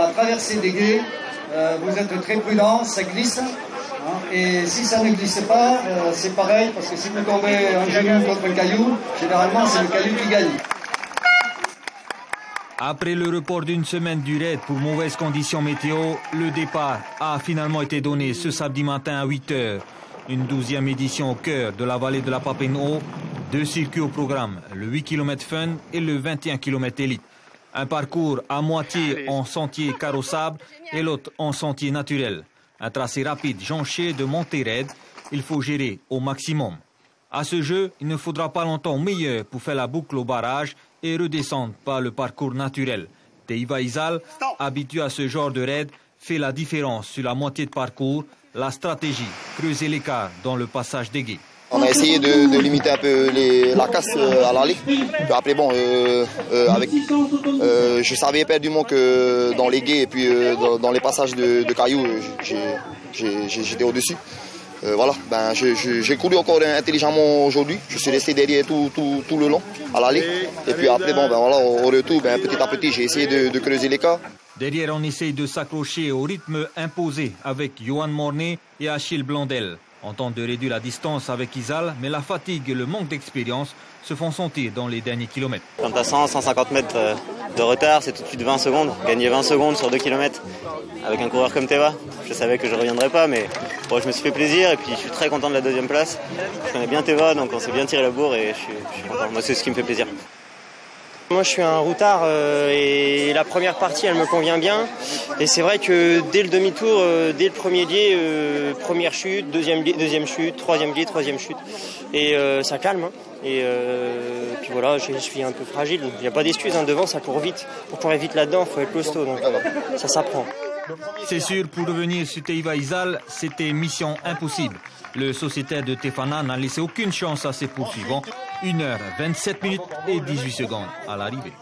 la traversée des Gués, vous êtes très prudents, ça glisse. Hein, et si ça ne glisse pas, c'est pareil, parce que si vous tombez un genou contre un caillou, généralement c'est le caillou qui gagne. Après le report d'une semaine du raid pour mauvaises conditions météo, le départ a finalement été donné ce samedi matin à 8 h. Une 12e édition au cœur de la vallée de la Papenhaut. 2 circuits au programme, le 8 km Fun et le 21 km Élite. Un parcours à moitié en sentier carrossable et l'autre en sentier naturel. Un tracé rapide jonché de montées raides, il faut gérer au maximum. À ce jeu, il ne faudra pas longtemps au meilleur pour faire la boucle au barrage et redescendre par le parcours naturel. Teiva Isal, habitué à ce genre de raid, fait la différence sur la moitié de parcours. La stratégie, creuser l'écart dans le passage des Gués. On a essayé de limiter un peu la casse à l'allée. Après bon, je savais éperdument que dans les Gués et puis dans les passages de cailloux, j'étais au-dessus. Voilà, ben, j'ai couru encore intelligemment aujourd'hui. Je suis resté derrière tout le long à l'allée. Et puis après, bon, ben, voilà, au retour, ben, petit à petit, j'ai essayé de creuser l'écart. Derrière, on essaye de s'accrocher au rythme imposé avec Johan Mornay et Achille Blondel. On tente de réduire la distance avec Isal, mais la fatigue et le manque d'expérience se font sentir dans les derniers kilomètres. Quand tu as 100-150 mètres de retard, c'est tout de suite 20 secondes. Gagner 20 secondes sur 2 km avec un coureur comme Teva, je savais que je ne reviendrais pas, mais bon, je me suis fait plaisir et puis je suis très content de la 2e place. Je connais bien Teva, donc on s'est bien tiré la bourre et je suis content. Moi, c'est ce qui me fait plaisir. Moi, je suis un routard et la première partie, elle me convient bien. Et c'est vrai que dès le demi-tour, dès le premier lié, première chute, deuxième chute, troisième lié, troisième chute. Et ça calme. Hein. Et puis voilà, je suis un peu fragile. Il n'y a pas d'excuse. Hein. Devant, ça court vite. Pour courir vite là-dedans, il faut être costaud. Donc ça s'apprend. C'est sûr, pour revenir sur Teiva Isal, c'était mission impossible. Le sociétaire de Tefana n'a laissé aucune chance à ses poursuivants. 1 h 27 minutes et 18 secondes à l'arrivée.